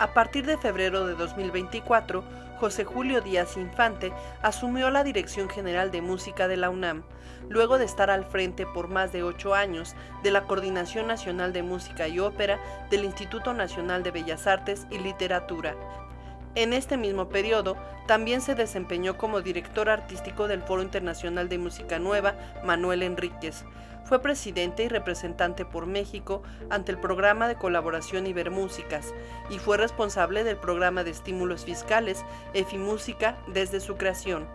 A partir de febrero de 2024, José Julio Díaz Infante asumió la Dirección General de Música de la UNAM, luego de estar al frente por más de 8 años de la Coordinación Nacional de Música y Ópera del Instituto Nacional de Bellas Artes y Literatura. En este mismo periodo, también se desempeñó como director artístico del Foro Internacional de Música Nueva, Manuel Enríquez. Fue presidente y representante por México ante el Programa de Colaboración Ibermúsicas y fue responsable del Programa de Estímulos Fiscales EFIMúsica desde su creación.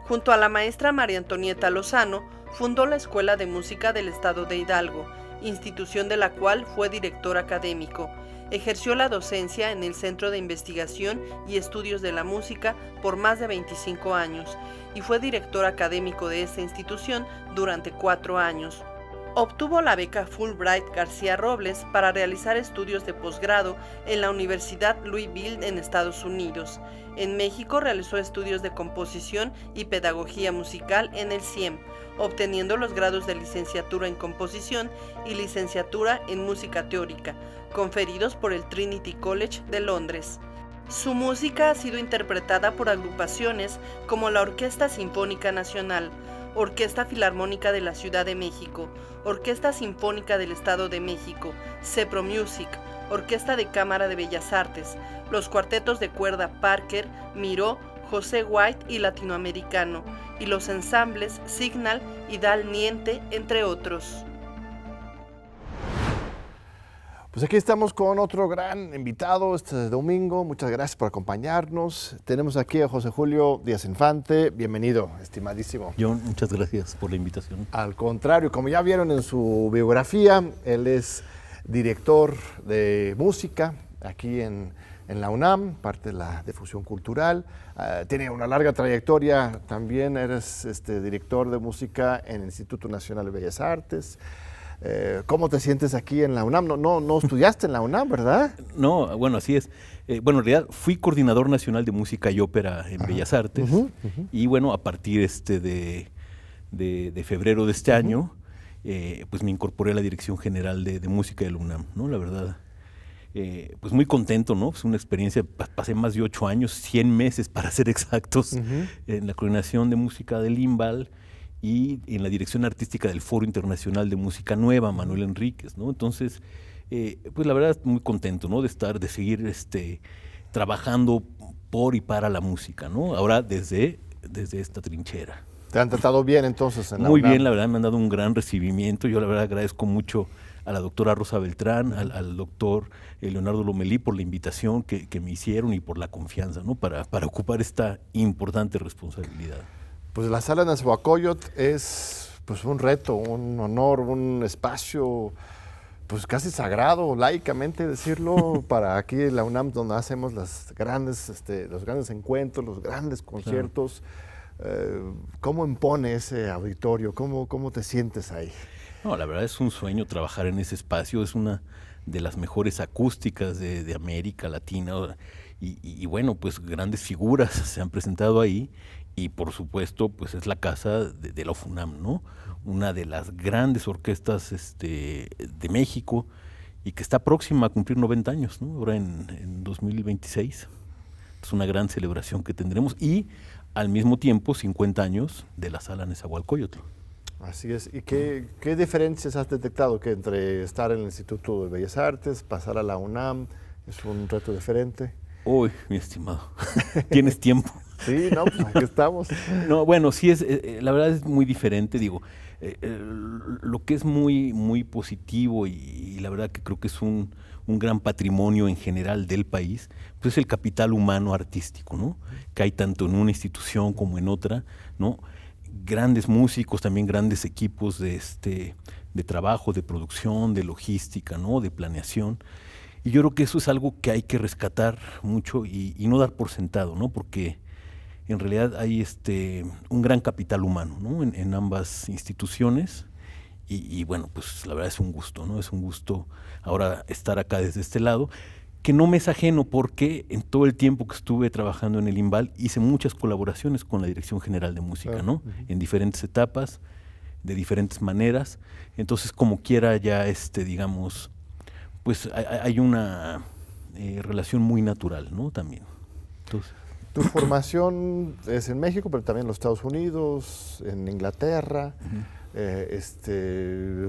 Junto a la maestra María Antonieta Lozano, fundó la Escuela de Música del Estado de Hidalgo, institución de la cual fue director académico. Ejerció la docencia en el Centro de Investigación y Estudios de la Música por más de 25 años y fue director académico de esta institución durante 4 años. Obtuvo la beca Fulbright García Robles para realizar estudios de posgrado en la Universidad Louisville en Estados Unidos. En México realizó estudios de composición y pedagogía musical en el CIEM, obteniendo los grados de licenciatura en composición y licenciatura en música teórica, conferidos por el Trinity College de Londres. Su música ha sido interpretada por agrupaciones como la Orquesta Sinfónica Nacional, Orquesta Filarmónica de la Ciudad de México, Orquesta Sinfónica del Estado de México, Cepro Music, Orquesta de Cámara de Bellas Artes, los cuartetos de cuerda Parker, Miró, José White y Latinoamericano, y los ensambles Signal y Dal Niente, entre otros. Pues aquí estamos con otro gran invitado este domingo. Muchas gracias por acompañarnos. Tenemos aquí a José Julio Díaz Infante. Bienvenido, estimadísimo. John, muchas gracias por la invitación. Al contrario, como ya vieron en su biografía, él es director de música aquí en la UNAM, parte de la difusión cultural. Tiene una larga trayectoria. También eres director de música en el Instituto Nacional de Bellas Artes. ¿Cómo te sientes aquí en la UNAM? No estudiaste en la UNAM, ¿verdad? No, bueno, así es. Bueno, en realidad fui coordinador nacional de música y ópera en Bellas Artes. Y bueno, a partir de febrero de este año, pues me incorporé a la Dirección General de Música de la UNAM, ¿no? La verdad, pues muy contento, ¿no? Es una experiencia, pasé más de 8 años, 100 meses para ser exactos, en la coordinación de música del IMBAL y en la dirección artística del Foro Internacional de Música Nueva, Manuel Enríquez, ¿no? Entonces, pues la verdad, muy contento, ¿no? De seguir trabajando por y para la música, ¿no? Ahora desde esta trinchera. ¿Te han tratado bien entonces en la Muy UNAM? bien, la verdad, me han dado un gran recibimiento. Yo la verdad agradezco mucho a la doctora Rosa Beltrán, al doctor Leonardo Lomelí por la invitación que me hicieron y por la confianza, ¿no? Para ocupar esta importante responsabilidad. Pues la Sala Nezahualcóyotl es pues un reto, un honor, un espacio pues casi sagrado, laicamente decirlo, para aquí en la UNAM, donde hacemos los grandes encuentros, los grandes conciertos. Claro. ¿Cómo impone ese auditorio? ¿Cómo te sientes ahí? No, la verdad es un sueño trabajar en ese espacio, es una de las mejores acústicas de América Latina y bueno, pues grandes figuras se han presentado ahí. Y por supuesto, pues es la casa de la UFUNAM, ¿no? Una de las grandes orquestas de México y que está próxima a cumplir 90 años, ¿no? Ahora en 2026. Es una gran celebración que tendremos y al mismo tiempo 50 años de la Sala Nezahualcóyotl. Así es. ¿Y qué diferencias has detectado que entre estar en el Instituto de Bellas Artes, pasar a la UNAM, es un reto diferente? Uy, mi estimado, ¿tienes tiempo? Sí, no, pues aquí estamos. No, bueno, sí la verdad es muy diferente, digo, lo que es muy, muy positivo y la verdad que creo que es un gran patrimonio en general del país, pues es el capital humano artístico, ¿no? Que hay tanto en una institución como en otra, ¿no? Grandes músicos, también grandes equipos de trabajo, de producción, de logística, ¿no? De planeación. Y yo creo que eso es algo que hay que rescatar mucho y no dar por sentado, ¿no? Porque en realidad hay un gran capital humano, ¿no? en ambas instituciones y bueno, pues la verdad es un gusto, ¿no? Es un gusto ahora estar acá desde este lado, que no me es ajeno porque en todo el tiempo que estuve trabajando en el IMBAL hice muchas colaboraciones con la Dirección General de Música, ¿no? En diferentes etapas, de diferentes maneras, entonces como quiera ya digamos, pues hay una relación muy natural, ¿no? También. Entonces, Tu formación es en México, pero también en los Estados Unidos, en Inglaterra.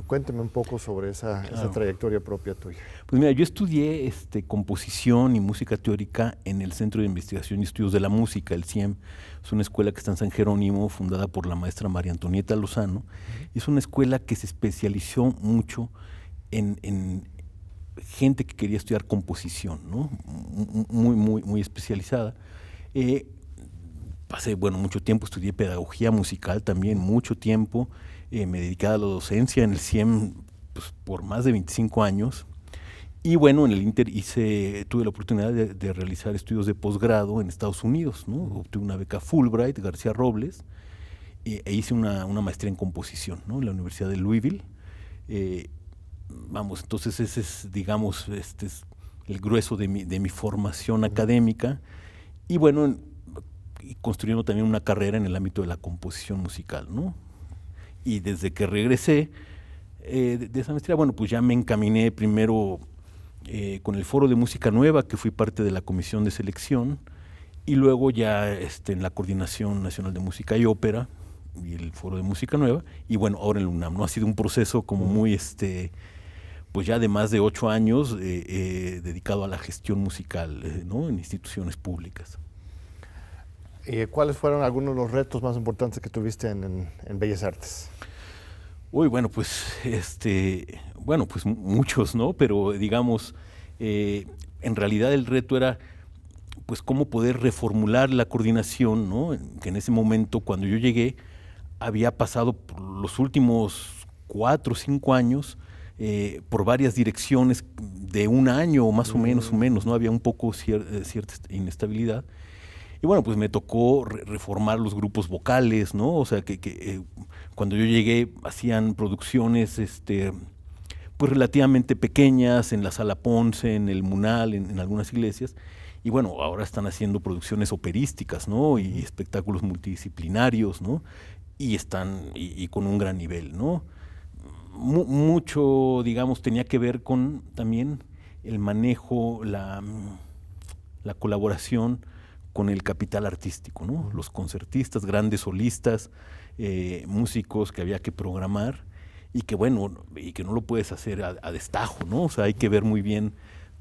Cuénteme un poco sobre esa trayectoria propia tuya. pues mira, yo estudié composición y música teórica en el Centro de Investigación y Estudios de la Música, el CIEM. Es una escuela que está en San Jerónimo, fundada por la maestra María Antonieta Lozano. Es una escuela que se especializó mucho en gente que quería estudiar composición, ¿no? Muy especializada. Pasé, mucho tiempo, estudié pedagogía musical también, mucho tiempo. Me dediqué a la docencia en el CIEM pues, por más de 25 años. Y bueno, en el Inter tuve la oportunidad de realizar estudios de posgrado en Estados Unidos, ¿no? Obtuve una beca Fulbright, García Robles, e hice una maestría en composición, ¿no? En la Universidad de Louisville. Entonces ese es, digamos, es el grueso de mi formación académica. Y bueno, y construyendo también una carrera en el ámbito de la composición musical, ¿no? Y desde que regresé de esa maestría, pues ya me encaminé primero con el Foro de Música Nueva, que fui parte de la comisión de selección, y luego ya en la Coordinación Nacional de Música y Ópera y el Foro de Música Nueva, y bueno, ahora en el UNAM, ¿no? Ha sido un proceso como muy, pues ya de más de 8 años dedicado a la gestión musical, ¿no? En instituciones públicas. ¿Y cuáles fueron algunos de los retos más importantes que tuviste en Bellas Artes? Uy, pues muchos, ¿no? Pero digamos, en realidad el reto era pues cómo poder reformular la coordinación, ¿no? Que en ese momento, cuando yo llegué, había pasado por los últimos 4 o 5 años por varias direcciones de un año o más o menos, ¿no? Había un poco cierta inestabilidad. Y bueno, pues me tocó reformar los grupos vocales, ¿no? O sea, que cuando yo llegué hacían producciones pues relativamente pequeñas en la Sala Ponce, en el Munal, en algunas iglesias. Y bueno, ahora están haciendo producciones operísticas, ¿no? Y espectáculos multidisciplinarios, ¿no? Y con un gran nivel, ¿no? Mucho, digamos, tenía que ver con también el manejo, la colaboración con el capital artístico, ¿no? Los concertistas, grandes solistas, músicos que había que programar y que no lo puedes hacer a destajo, ¿no? O sea, hay que ver muy bien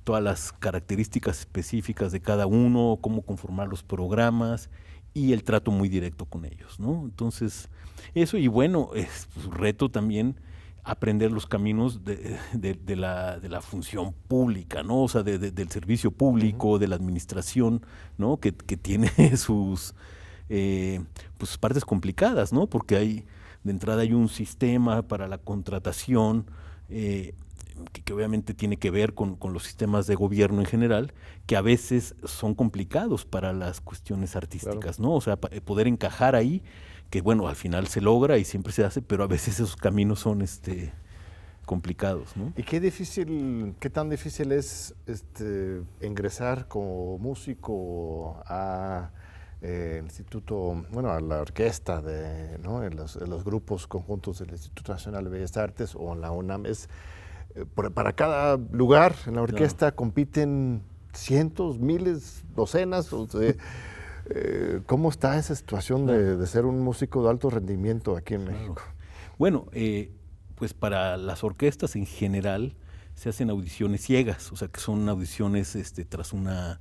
todas las características específicas de cada uno, cómo conformar los programas y el trato muy directo con ellos, ¿no? Entonces, eso es un reto también aprender los caminos de la función pública, ¿no? O sea, del servicio público, de la administración, ¿no? Que tiene sus pues partes complicadas, ¿no? Porque de entrada hay un sistema para la contratación que obviamente tiene que ver con los sistemas de gobierno en general, que a veces son complicados para las cuestiones artísticas, claro, ¿no? O sea, poder encajar ahí, que al final se logra y siempre se hace, pero a veces esos caminos son complicados, ¿no? ¿Y qué tan difícil es ingresar como músico a el instituto, a la orquesta ¿no? en los grupos conjuntos del Instituto Nacional de Bellas Artes o en la UNAM? Para cada lugar en la orquesta, claro, compiten cientos, miles, docenas. ¿Cómo está esa situación de ser un músico de alto rendimiento aquí en México? Pues para las orquestas en general se hacen audiciones ciegas, o sea que son audiciones tras una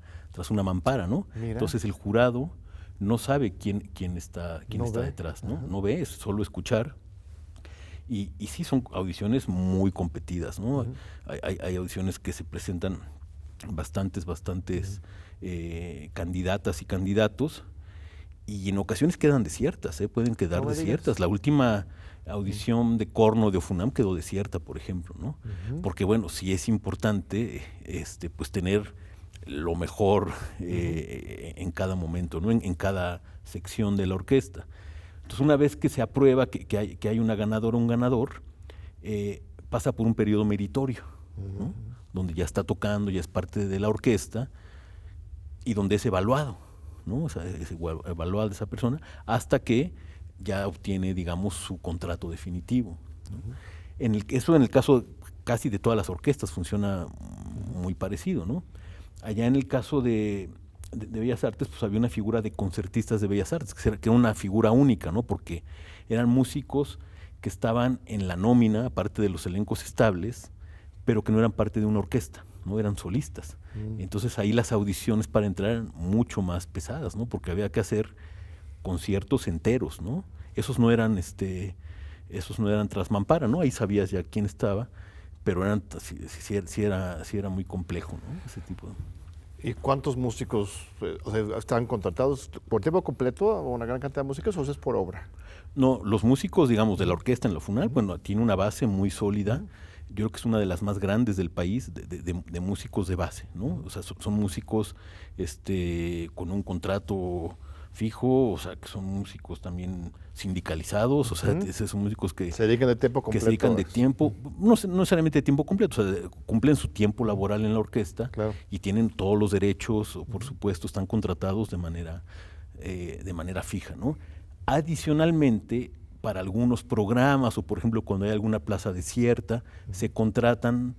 mampara, ¿no? Mira. Entonces el jurado no sabe quién está detrás, ¿no? No ve, es solo escuchar. Y sí son audiciones muy competidas, ¿no? Uh-huh. Hay audiciones que se presentan bastantes uh-huh. Candidatas y candidatos, y en ocasiones quedan desiertas, pueden quedar desiertas. La última audición de corno de Ofunam quedó desierta, por ejemplo, ¿no? Uh-huh. Porque sí es importante pues tener lo mejor en cada momento, ¿no? En cada sección de la orquesta. Entonces, una vez que se aprueba que hay una ganadora o un ganador, pasa por un periodo meritorio, ¿no? Donde ya está tocando, ya es parte de la orquesta y donde es evaluado, ¿no? O sea, es evaluada esa persona hasta que ya obtiene, digamos, su contrato definitivo, ¿no? Eso en el caso casi de todas las orquestas funciona muy parecido, ¿no? allá en el caso de Bellas Artes, pues había una figura de concertistas de Bellas Artes, que era una figura única, ¿no? Porque eran músicos que estaban en la nómina, aparte de los elencos estables, pero que no eran parte de una orquesta, no eran solistas. Entonces ahí las audiciones para entrar eran mucho más pesadas, ¿no? Porque había que hacer conciertos enteros, ¿no? Esos no eran tras mampara, ¿no? Ahí sabías ya quién estaba, pero sí era muy complejo, ¿no? Ese tipo de... ¿Y cuántos músicos están contratados por tiempo completo o una gran cantidad de músicos o es por obra? No, los músicos, digamos, de la orquesta en la FUNAM, bueno, tiene una base muy sólida. Yo creo que es una de las más grandes del país de músicos de base, ¿no? O sea, son músicos con un contrato fijo, o sea, que son músicos también sindicalizados, o sea, son músicos que se dedican de tiempo completo. Que se dedican de tiempo, no necesariamente de tiempo completo, o sea, cumplen su tiempo laboral en la orquesta, claro, y tienen todos los derechos, por supuesto, están contratados de manera fija, ¿no? Adicionalmente, para algunos programas o, por ejemplo, cuando hay alguna plaza desierta, se contratan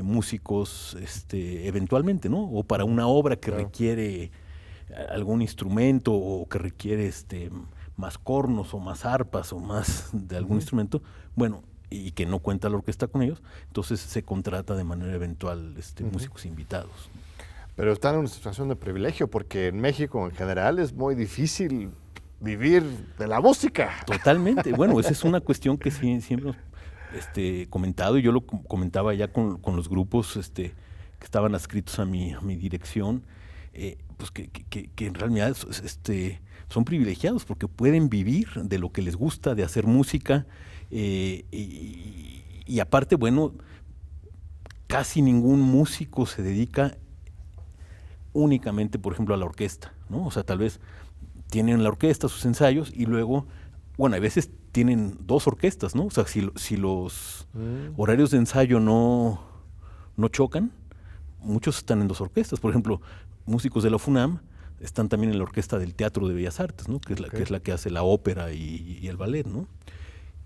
músicos eventualmente, ¿no? O para una obra que requiere algún instrumento o que requiere más cornos o más arpas o más de algún instrumento, bueno, y que no cuenta la orquesta con ellos, entonces se contrata de manera eventual músicos invitados. Pero están en una situación de privilegio porque en México en general es muy difícil vivir de la música. Totalmente. Bueno, esa es una cuestión que siempre hemos comentado, y yo lo comentaba ya con los grupos que estaban adscritos a mi dirección, pues que en realidad son privilegiados porque pueden vivir de lo que les gusta, de hacer música, y aparte, bueno, casi ningún músico se dedica únicamente, por ejemplo, a la orquesta, ¿no? O sea, tal vez tienen la orquesta, sus ensayos, y luego, bueno, a veces tienen dos orquestas, ¿no? O sea, si los horarios de ensayo no chocan, muchos están en dos orquestas. Por ejemplo, músicos de la FUNAM están también en la orquesta del Teatro de Bellas Artes, ¿no? Que es la que hace la ópera y el ballet, ¿no?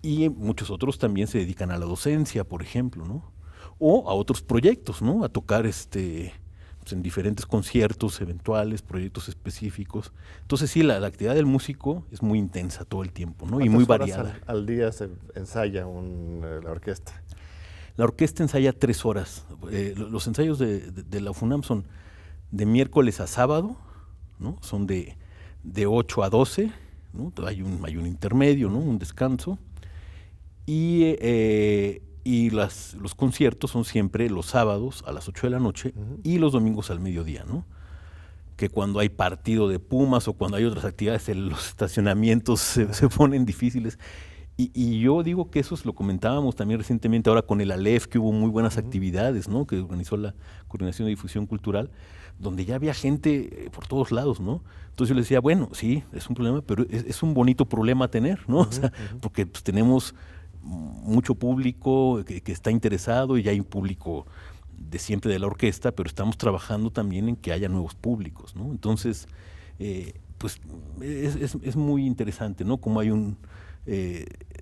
Y muchos otros también se dedican a la docencia, por ejemplo, ¿no? O a otros proyectos, ¿no? A tocar pues en diferentes conciertos eventuales, proyectos específicos. Entonces sí, la actividad del músico es muy intensa todo el tiempo, ¿no? Y muy variada. ¿Cuántas horas al día se ensaya la orquesta? La orquesta ensaya 3 horas. Los ensayos de la FUNAM son de miércoles a sábado, ¿no? Son de 8 a 12, ¿no? Hay un intermedio, ¿no? Un descanso. Y los conciertos son siempre los sábados a las 8 de la noche y los domingos al mediodía, ¿no? Que cuando hay partido de Pumas o cuando hay otras actividades, los estacionamientos se ponen difíciles. Y yo digo que eso lo comentábamos también recientemente ahora con el ALEF, que hubo muy buenas actividades, ¿no? Que organizó la Coordinación de Difusión Cultural, donde ya había gente por todos lados, ¿no? Entonces yo les decía, bueno, sí, es un problema, pero es un bonito problema a tener, ¿no? O sea, porque pues, tenemos mucho público que está interesado y ya hay un público de siempre de la orquesta, pero estamos trabajando también en que haya nuevos públicos, ¿no? Entonces, pues es muy interesante, ¿no? Como hay un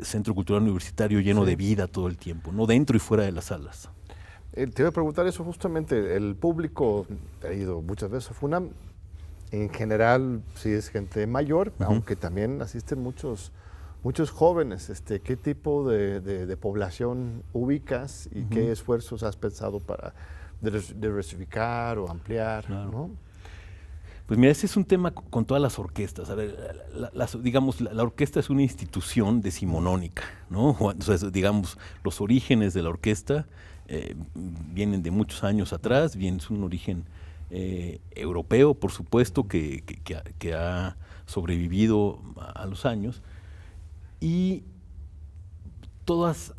centro cultural universitario lleno de vida todo el tiempo, ¿no? Dentro y fuera de las salas. Te voy a preguntar eso justamente. El público, ha ido muchas veces a FUNAM, en general sí es gente mayor, aunque también asisten muchos jóvenes. ¿Qué tipo de población ubicas y qué esfuerzos has pensado para diversificar o ampliar? Claro. ¿No? Pues mira, ese es un tema con todas las orquestas. A ver, digamos, la orquesta es una institución decimonónica, ¿no? O sea, digamos, los orígenes de la orquesta vienen de muchos años atrás, es un origen europeo, por supuesto, que ha sobrevivido a los años. Y todos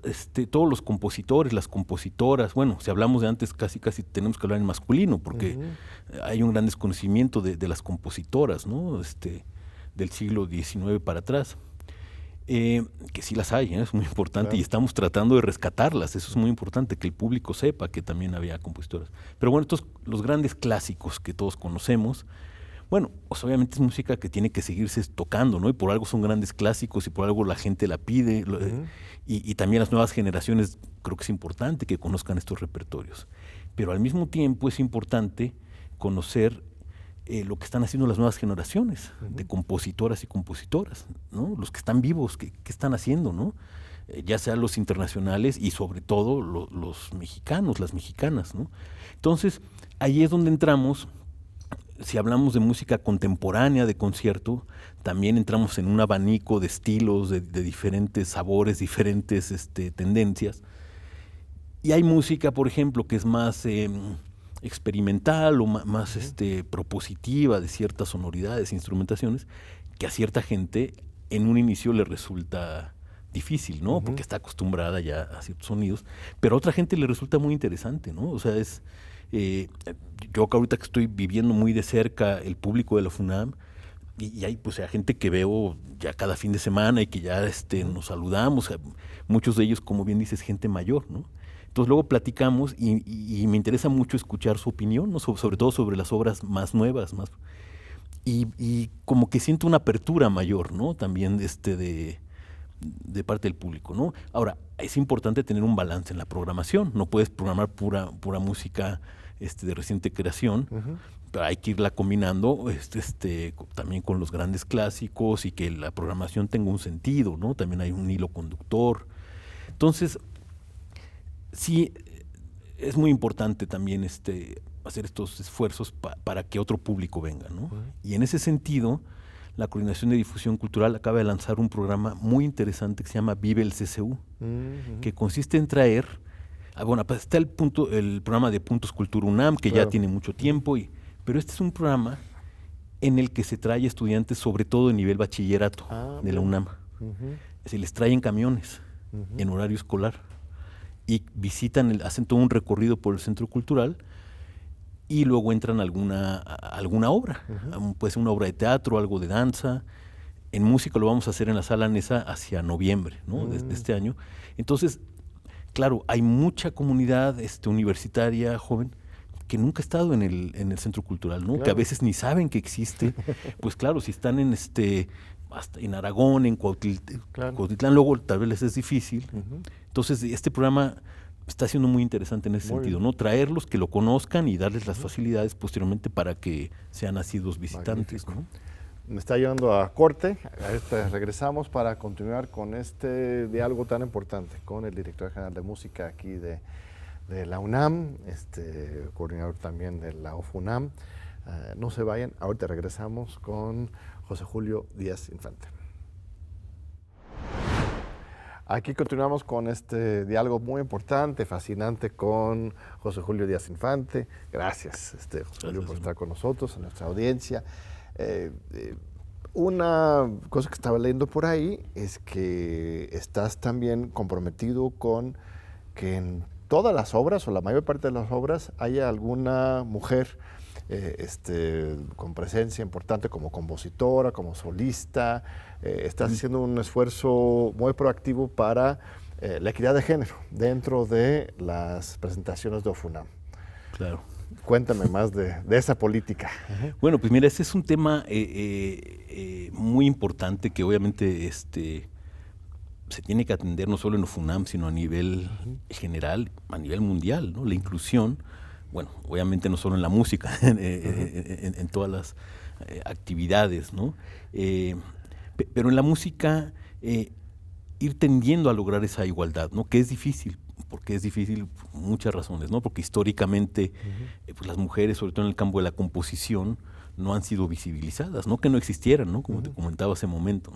los compositores, las compositoras, bueno, si hablamos de antes, casi tenemos que hablar en masculino, porque hay un gran desconocimiento de las compositoras, ¿no? Del siglo XIX para atrás, que sí las hay, es muy importante, claro. Y estamos tratando de rescatarlas, eso es muy importante, que el público sepa que también había compositoras. Pero bueno, los grandes clásicos que todos conocemos, bueno, pues obviamente es música que tiene que seguirse tocando, ¿no? Y por algo son grandes clásicos y por algo la gente la pide. Y también las nuevas generaciones creo que es importante que conozcan estos repertorios. Pero al mismo tiempo es importante conocer lo que están haciendo las nuevas generaciones de compositoras y compositoras, ¿no? Los que están vivos, ¿qué están haciendo, ¿no? Ya sean los internacionales y sobre todo los mexicanos, las mexicanas, ¿no? Entonces, ahí es donde entramos. Si hablamos de música contemporánea, de concierto, también entramos en un abanico de estilos, de diferentes sabores, diferentes tendencias. Y hay música, por ejemplo, que es más experimental o más propositiva, de ciertas sonoridades, instrumentaciones, que a cierta gente en un inicio le resulta difícil, ¿no? Porque está acostumbrada ya a ciertos sonidos, pero a otra gente le resulta muy interesante, ¿no? O sea, yo ahorita que estoy viviendo muy de cerca el público de la FUNAM, y hay pues a gente que veo ya cada fin de semana y que ya nos saludamos, muchos de ellos, como bien dices, gente mayor, ¿no? Entonces luego platicamos y me interesa mucho escuchar su opinión, ¿no? Sobre todo sobre las obras más nuevas, y como que siento una apertura mayor, ¿no? También de parte del público, ¿no? Ahora, es importante tener un balance en la programación. No puedes programar pura música de reciente creación, pero hay que irla combinando también con los grandes clásicos y que la programación tenga un sentido, ¿no? También hay un hilo conductor. Entonces, sí, es muy importante también hacer estos esfuerzos para que otro público venga, ¿no? Y en ese sentido, la Coordinación de Difusión Cultural acaba de lanzar un programa muy interesante que se llama Vive el CCU, que consiste en traer, pues está el programa de Puntos Cultura UNAM, que ya tiene mucho tiempo, pero este es un programa en el que se trae estudiantes, sobre todo de nivel bachillerato de la UNAM. Se les traen camiones en horario escolar y hacen todo un recorrido por el centro cultural y luego entran a alguna obra. Puede ser una obra de teatro, algo de danza. En música lo vamos a hacer en la Sala Nesa hacia noviembre, ¿no? de este año. Entonces, claro, hay mucha comunidad universitaria joven que nunca ha estado en el centro cultural, ¿no? Claro. Que a veces ni saben que existe. Pues claro, si están hasta en Aragón, en Cuautitlán, luego tal vez les es difícil. Entonces, este programa está siendo muy interesante en ese sentido, ¿no? Traerlos, que lo conozcan y darles las facilidades posteriormente para que sean asiduos visitantes, ¿no? Me está llevando a corte. Regresamos para continuar con este diálogo tan importante con el director general de música aquí de la UNAM, coordinador también de la OFUNAM. No se vayan, ahorita regresamos con José Julio Díaz Infante. Aquí continuamos con este diálogo muy importante, fascinante con José Julio Díaz Infante. Gracias, José Julio, por estar con nosotros, en nuestra audiencia. Una cosa que estaba leyendo por ahí es que estás también comprometido con que en todas las obras, o la mayor parte de las obras, haya alguna mujer con presencia importante como compositora, como solista. Estás haciendo un esfuerzo muy proactivo para la equidad de género dentro de las presentaciones de OFUNAM. Claro. Cuéntame más de esa política. Bueno, pues mira, este es un tema muy importante que obviamente se tiene que atender no solo en OFUNAM, sino a nivel general, a nivel mundial, ¿no? La inclusión, bueno, obviamente no solo en la música, en todas las actividades, ¿no? Pero en la música ir tendiendo a lograr esa igualdad, ¿no? Que es difícil. Porque es difícil por muchas razones, ¿no? Porque históricamente pues las mujeres, sobre todo en el campo de la composición, no han sido visibilizadas, no que no existieran, ¿no? Como te comentaba hace un momento.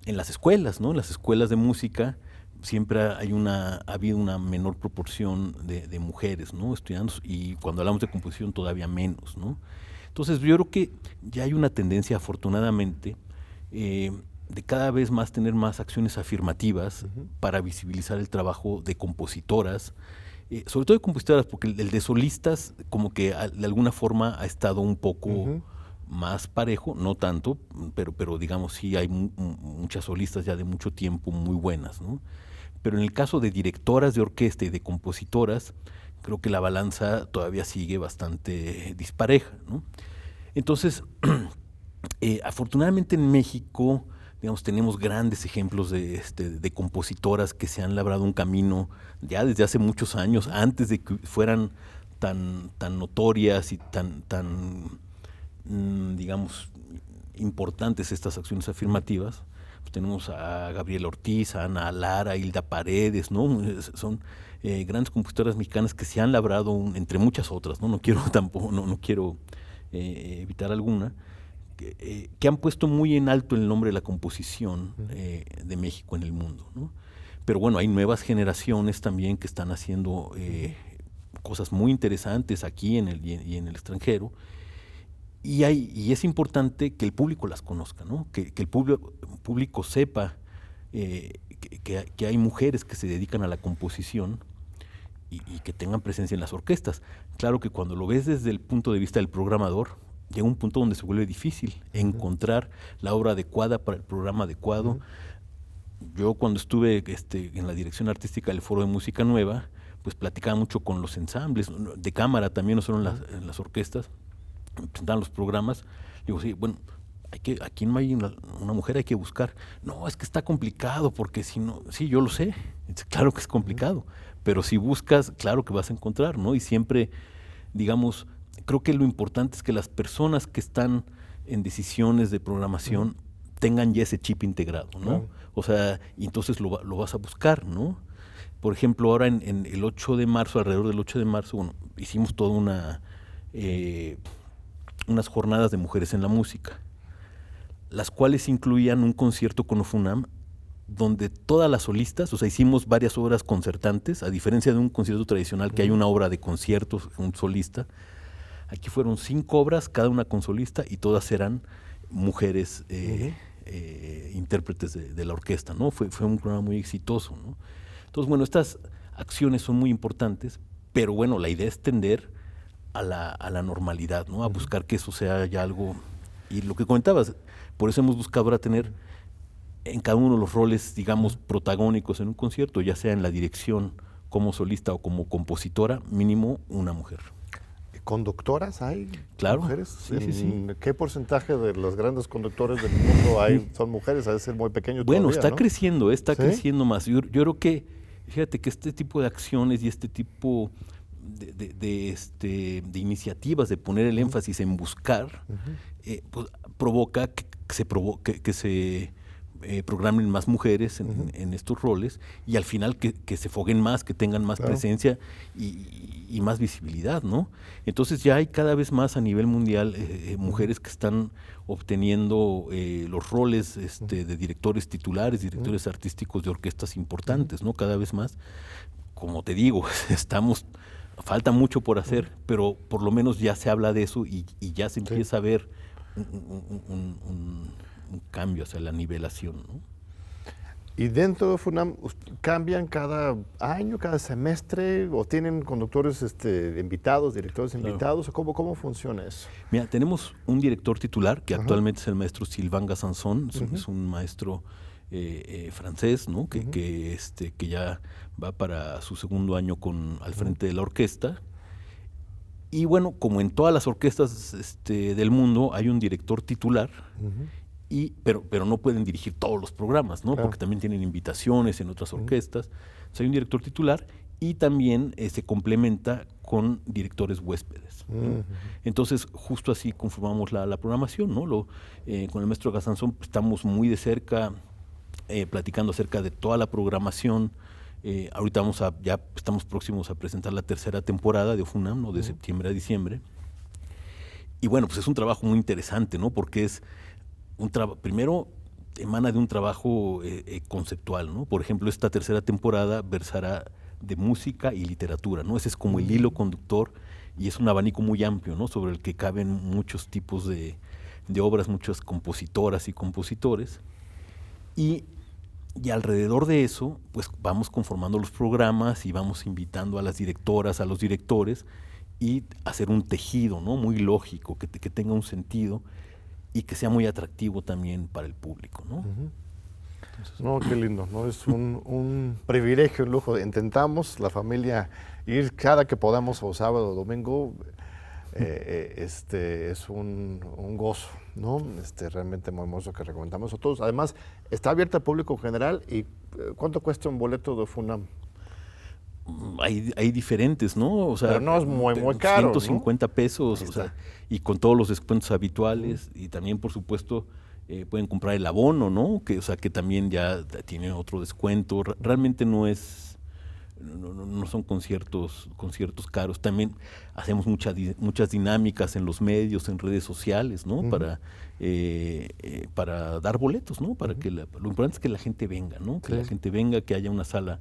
En las escuelas, ¿no? En las escuelas de música siempre ha habido una menor proporción de mujeres, ¿no? Estudiando, y cuando hablamos de composición todavía menos, ¿no? Entonces yo creo que ya hay una tendencia, afortunadamente, de cada vez más tener más acciones afirmativas para visibilizar el trabajo de compositoras, sobre todo de compositoras, porque el de solistas como que de alguna forma ha estado un poco más parejo, no tanto, pero digamos sí hay muchas solistas ya de mucho tiempo muy buenas, ¿no? Pero en el caso de directoras de orquesta y de compositoras, creo que la balanza todavía sigue bastante dispareja, ¿no? Entonces, afortunadamente en México, digamos, tenemos grandes ejemplos de compositoras que se han labrado un camino ya desde hace muchos años, antes de que fueran tan notorias y digamos, importantes estas acciones afirmativas. Pues tenemos a Gabriela Ortiz, a Ana Lara, a Hilda Paredes, ¿no? Son grandes compositoras mexicanas que se han labrado, entre muchas otras, ¿no? No quiero evitar alguna, que han puesto muy en alto el nombre de la composición de México en el mundo, ¿no? Pero bueno, hay nuevas generaciones también que están haciendo cosas muy interesantes aquí y en el extranjero, y es importante que el público las conozca, ¿no? Que el público sepa que hay mujeres que se dedican a la composición y que tengan presencia en las orquestas. Claro que cuando lo ves desde el punto de vista del programador, llega un punto donde se vuelve difícil encontrar la obra adecuada para el programa adecuado. Yo cuando estuve en la dirección artística del Foro de Música Nueva, pues platicaba mucho con los ensambles de cámara también, no solo en las orquestas, presentaban los programas. Digo, sí, bueno, aquí no hay una mujer, hay que buscar. No, es que está complicado, porque si no, sí, yo lo sé, claro que es complicado, pero si buscas, claro que vas a encontrar, ¿no? Y siempre, digamos, creo que lo importante es que las personas que están en decisiones de programación tengan ya ese chip integrado, ¿no? O sea, y entonces lo vas a buscar, ¿no? Por ejemplo, ahora en el 8 de marzo, alrededor del 8 de marzo, bueno, hicimos toda unas jornadas de mujeres en la música, las cuales incluían un concierto con OFUNAM, donde todas las solistas, o sea, hicimos varias obras concertantes, a diferencia de un concierto tradicional que hay una obra de conciertos, un solista. Aquí fueron 5 obras, cada una con solista, y todas eran mujeres intérpretes de la orquesta, ¿no? Fue un programa muy exitoso, ¿no? Entonces, bueno, estas acciones son muy importantes, pero bueno, la idea es tender a la normalidad, ¿no? A buscar que eso sea ya algo. Y lo que comentabas, por eso hemos buscado ahora tener en cada uno de los roles, digamos, protagónicos en un concierto, ya sea en la dirección como solista o como compositora, mínimo una mujer. ¿Conductoras hay? Claro. ¿Mujeres? Sí. ¿Qué porcentaje de los grandes conductores del mundo son mujeres? Ha de ser muy pequeño bueno, todavía, está ¿no? creciendo, está ¿Sí? creciendo más. Yo creo que, fíjate que este tipo de acciones y este tipo de iniciativas de poner el énfasis en buscar, pues, provoca que se programen más mujeres en estos roles, y al final que se foguen más, que tengan más presencia y más visibilidad, ¿no? Entonces ya hay cada vez más a nivel mundial mujeres que están obteniendo los roles de directores titulares, directores artísticos de orquestas importantes, ¿no? Cada vez más. Como te digo, falta mucho por hacer, pero por lo menos ya se habla de eso y ya se empieza a ver un cambio hacia la nivelación, ¿no? ¿Y dentro de FUNAM cambian cada año, cada semestre, o tienen conductores invitados, directores invitados? ¿Cómo funciona eso? Mira, tenemos un director titular, que actualmente es el maestro Sylvain Gassanson, es un maestro francés, ¿no? Que ya va para su segundo año al frente de la orquesta. Y bueno, como en todas las orquestas del mundo, hay un director titular, pero no pueden dirigir todos los programas, ¿no? Porque también tienen invitaciones en otras orquestas. Entonces hay un director titular y también se complementa con directores huéspedes, ¿no? Entonces, justo así conformamos la programación, ¿no? Con el maestro Gassanson estamos muy de cerca platicando acerca de toda la programación. Ahorita ya estamos próximos a presentar la tercera temporada de OFUNAM, ¿no? De septiembre a diciembre. Y bueno, pues es un trabajo muy interesante, ¿no? Porque es primero emana de un trabajo conceptual, ¿no? Por ejemplo, esta tercera temporada versará de música y literatura, ¿no? Ese es como el hilo conductor, y es un abanico muy amplio, ¿no? Sobre el que caben muchos tipos de obras, muchas compositoras y compositores. Y alrededor de eso, pues vamos conformando los programas y vamos invitando a las directoras, a los directores, y hacer un tejido, ¿no? Muy lógico, que tenga un sentido y que sea muy atractivo también para el público, ¿no? Entonces, no, qué lindo, ¿no? Es un privilegio, un lujo. Intentamos, la familia, ir cada que podamos, o sábado o domingo. Es un gozo, ¿no? Realmente muy hermoso, que recomendamos a todos. Además, está abierta al público en general. ¿Y cuánto cuesta un boleto de FUNAM? hay diferentes, ¿no? O sea, pero no es muy caro, 150 pesos, o sea, y con todos los descuentos habituales, y también, por supuesto, pueden comprar el abono, ¿no? Que, o sea, que también ya tiene otro descuento. Realmente no son conciertos caros. También hacemos muchas dinámicas en los medios, en redes sociales, ¿no? Para dar boletos, ¿no? Para que lo importante es que la gente venga, ¿no? Que la gente venga, que haya una sala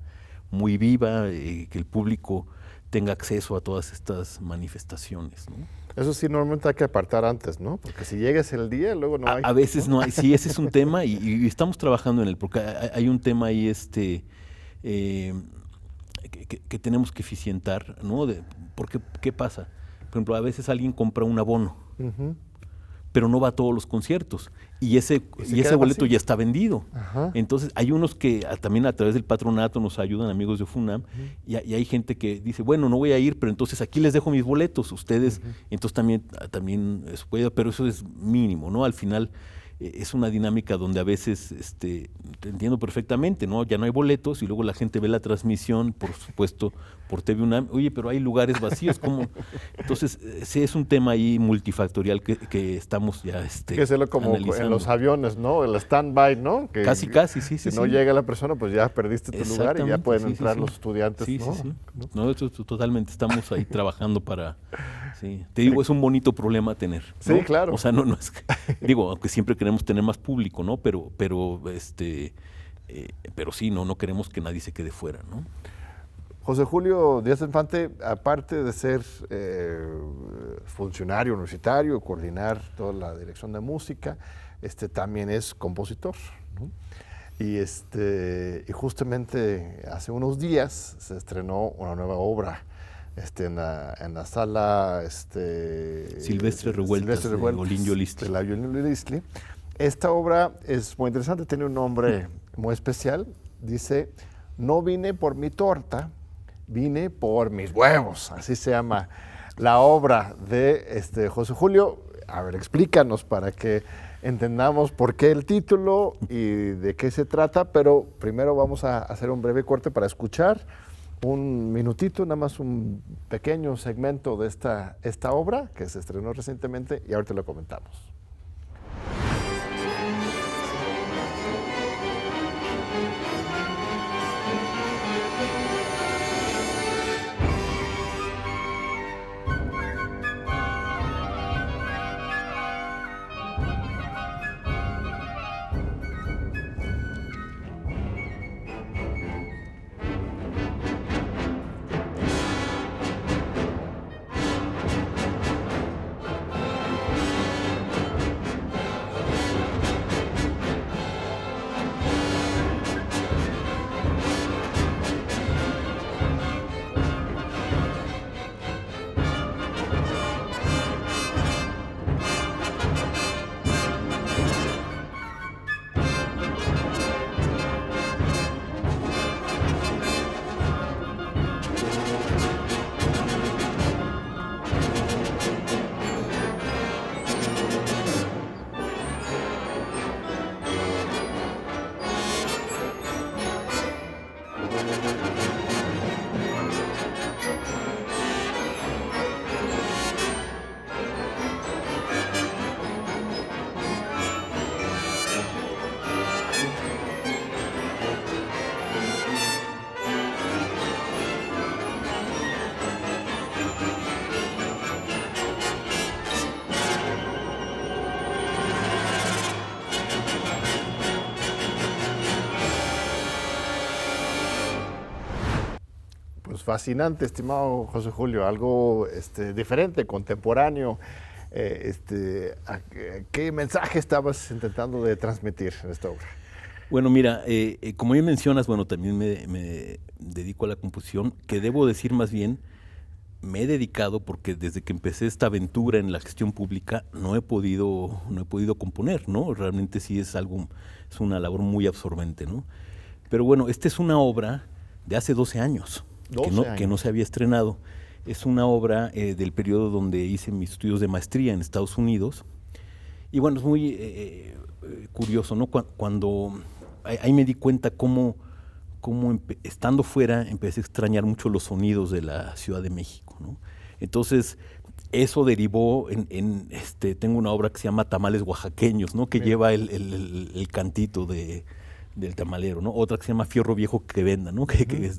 muy viva, que el público tenga acceso a todas estas manifestaciones, ¿no? Eso sí, normalmente hay que apartar antes, ¿no? Porque si llegas el día, luego no hay. A veces no hay, sí, ese es un tema y estamos trabajando en él, porque hay un tema ahí que tenemos que eficientar, ¿no? Porque, ¿qué pasa? Por ejemplo, a veces alguien compra un abono, pero no va a todos los conciertos y ese boleto ya está vendido. Entonces hay unos que también a través del patronato nos ayudan, amigos de FUNAM, y hay gente que dice, bueno, no voy a ir, pero entonces aquí les dejo mis boletos, ustedes, entonces también eso puede, pero eso es mínimo, ¿no? Al final es una dinámica donde a veces, te entiendo perfectamente, ¿no? Ya no hay boletos y luego la gente ve la transmisión, por supuesto, por TV UNAM. Oye, pero hay lugares vacíos, ¿cómo? Entonces, sí es un tema ahí multifactorial que estamos ya hay que hacerlo como analizando. En los aviones, ¿no? El stand-by, ¿no? Que casi, sí. Si no llega la persona, pues ya perdiste tu lugar y ya pueden entrar los estudiantes, ¿no? Sí. No, eso totalmente, estamos ahí trabajando para... Sí. Te digo, es un bonito problema tener, ¿no? Sí, claro. O sea, no es... digo, aunque siempre queremos tener más público, ¿no? Pero sí, no queremos que nadie se quede fuera, ¿no? José Julio Díaz Infante, aparte de ser funcionario universitario, coordinar toda la dirección de música, también es compositor, ¿no? Y justamente hace unos días se estrenó una nueva obra en la sala Silvestre Revueltas de Olinjo Listli. De la Olinjo Listli. Esta obra es muy interesante, tiene un nombre muy especial. Dice, no vine por mi torta, vine por mis huevos. Así se llama la obra de José Julio. A ver, explícanos para que entendamos por qué el título y de qué se trata, pero primero vamos a hacer un breve corte para escuchar un minutito, nada más un pequeño segmento de esta obra que se estrenó recientemente y ahorita lo comentamos. Fascinante, estimado José Julio, algo diferente, contemporáneo. ¿Qué mensaje estabas intentando de transmitir en esta obra? Bueno, mira, como bien mencionas, bueno, también me dedico a la composición, que debo decir más bien, me he dedicado porque desde que empecé esta aventura en la gestión pública no he podido componer, ¿no? Realmente sí es una labor muy absorbente, ¿no? Pero bueno, esta es una obra de hace 12 años. Que no se había estrenado. Es una obra del periodo donde hice mis estudios de maestría en Estados Unidos. Y bueno, es muy curioso, ¿no? Cuando ahí me di cuenta cómo estando fuera empecé a extrañar mucho los sonidos de la Ciudad de México, ¿no? Entonces, eso derivó tengo una obra que se llama Tamales Oaxaqueños, ¿no? Que lleva el cantito del tamalero, ¿no? Otra que se llama Fierro Viejo que Venda, ¿no? Que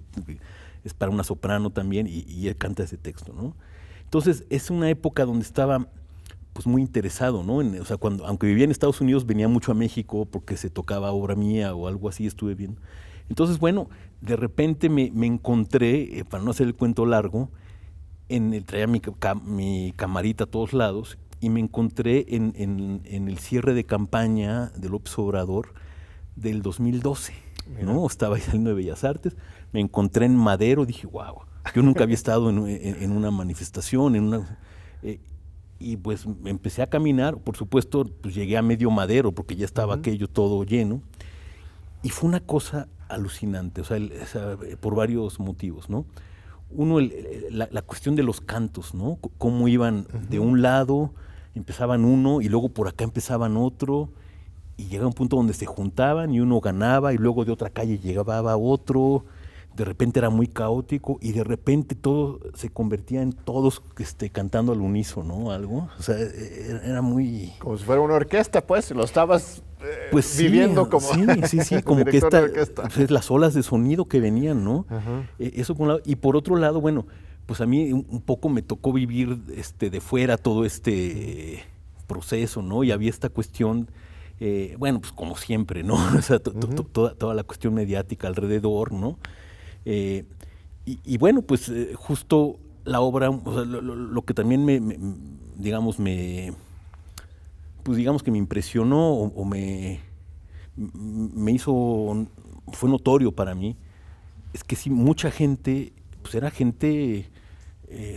es para una soprano también y él canta ese texto, ¿no? Entonces, es una época donde estaba pues muy interesado, ¿no? O sea, aunque vivía en Estados Unidos, venía mucho a México porque se tocaba obra mía o algo así, estuve viendo. Entonces, bueno, de repente me encontré, para no hacer el cuento largo, traía mi camarita a todos lados y me encontré en el cierre de campaña de López Obrador del 2012, ¿no? Estaba ahí saliendo de Bellas Artes, me encontré en Madero, dije, wow, yo nunca había estado en una manifestación, y pues empecé a caminar, por supuesto, pues llegué a medio Madero porque ya estaba aquello todo lleno, y fue una cosa alucinante, o sea, por varios motivos, ¿no? Uno, la cuestión de los cantos, ¿no? Cómo iban de un lado, empezaban uno y luego por acá empezaban otro, y llegaba un punto donde se juntaban y uno ganaba y luego de otra calle llegaba otro, de repente era muy caótico y de repente todo se convertía en todos cantando al unísono, ¿no? Algo, o sea, era muy... Como si fuera una orquesta, pues, lo estabas pues viviendo como sí, como que pues, las olas de sonido que venían, ¿no? Eso por un lado. Y por otro lado, bueno, pues a mí un poco me tocó vivir de fuera todo este proceso, ¿no? Y había esta cuestión, bueno, pues como siempre, ¿no? O sea, toda la cuestión mediática alrededor, ¿no? Y bueno, pues justo la obra, o sea, lo que también digamos que me impresionó o me hizo, fue notorio para mí, es que sí, mucha gente, pues era gente,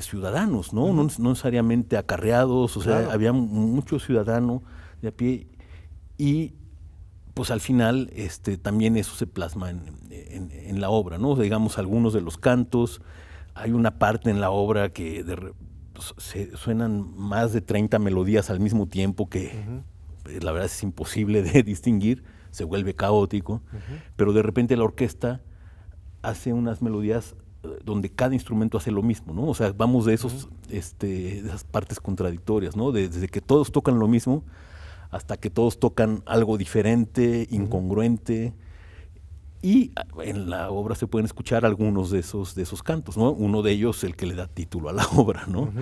ciudadanos, ¿no? No necesariamente acarreados, o sea, claro, había mucho ciudadano de a pie y pues al final también eso se plasma en la obra, ¿no? Digamos, algunos de los cantos, hay una parte en la obra que suenan más de 30 melodías al mismo tiempo que la verdad es imposible de distinguir, se vuelve caótico, pero de repente la orquesta hace unas melodías donde cada instrumento hace lo mismo, ¿no? O sea, vamos de de esas partes contradictorias, ¿no? Desde que todos tocan lo mismo hasta que todos tocan algo diferente, incongruente. Y en la obra se pueden escuchar algunos de esos cantos, ¿no? Uno de ellos, el que le da título a la obra, ¿no?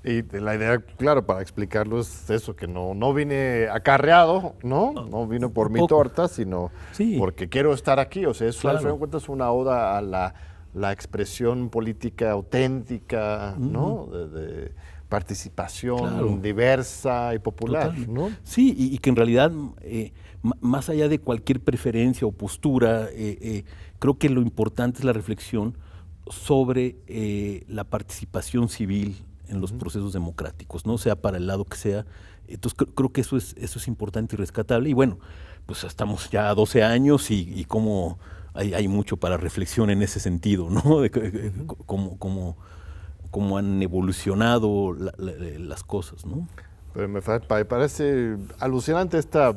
Y la idea, claro, para explicarlo es eso, que no vine acarreado, ¿no? No vine por mi torta, sino porque quiero estar aquí. O sea, eso al fin de cuentas es una oda a la expresión política auténtica, ¿no? De participación diversa y popular, ¿no? Sí, y que en realidad, más allá de cualquier preferencia o postura, creo que lo importante es la reflexión sobre la participación civil en los procesos democráticos, ¿no? Sea para el lado que sea. Entonces creo que eso es importante y rescatable. Y bueno, pues estamos ya a 12 años y cómo hay mucho para reflexión en ese sentido, ¿no? De cómo han evolucionado las cosas, ¿no? Pero me parece alucinante esta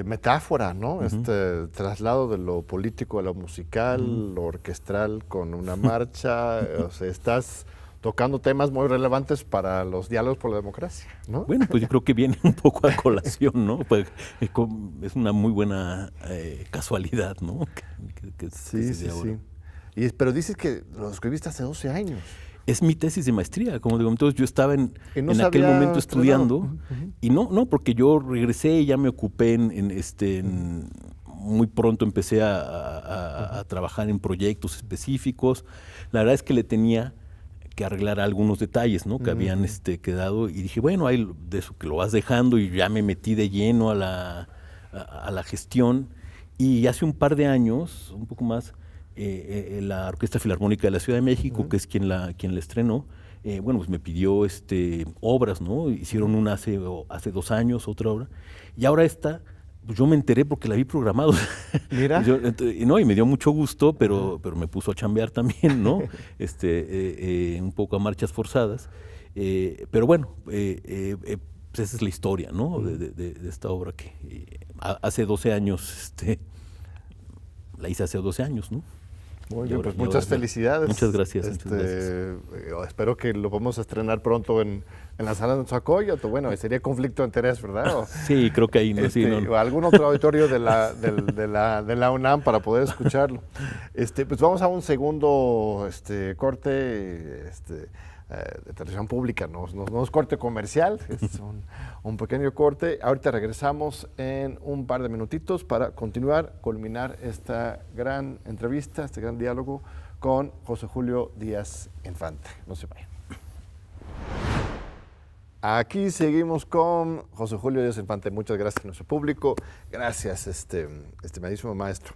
metáfora, ¿no? Este traslado de lo político a lo musical, lo orquestral con una marcha. O sea, estás tocando temas muy relevantes para los diálogos por la democracia, ¿no? Bueno, pues yo creo que viene un poco a colación, ¿no? Pues es una muy buena casualidad, ¿no? Sí. Pero dices que lo escribiste hace 12 años. Es mi tesis de maestría, como digo. Entonces yo estaba en aquel momento estudiando y no, porque yo regresé y ya me ocupé muy pronto empecé a trabajar en proyectos específicos. La verdad es que le tenía que arreglar algunos detalles, ¿no? Que habían quedado y dije, bueno, hay de eso que lo vas dejando y ya me metí de lleno a la gestión y hace un par de años, un poco más, la Orquesta Filarmónica de la Ciudad de México, que es quien la estrenó, bueno, pues me pidió obras, ¿no? Hicieron una hace 2 años, otra obra, y ahora esta, pues yo me enteré porque la vi programado. Mira. Y me dio mucho gusto, pero me puso a chambear también, ¿no? Un poco a marchas forzadas. Pero bueno, pues esa es la historia, ¿no? De esta obra que hace 12 años la hice hace 12 años, ¿no? Muy bien, pues muchas felicidades. Muchas gracias. Muchas gracias. Espero que lo podamos estrenar pronto en la sala de Zacoyotl. Bueno, sería conflicto de interés, ¿verdad? O, sí, creo que ahí no. O algún otro auditorio de la UNAM para poder escucharlo. Pues vamos a un segundo corte de televisión pública, no es corte comercial, es un pequeño corte. Ahorita regresamos en un par de minutitos para continuar, culminar esta gran entrevista, este gran diálogo con José Julio Díaz Infante. No se vayan. Aquí seguimos con José Julio Díaz Infante. Muchas gracias a nuestro público. Gracias, estimadísimo maestro.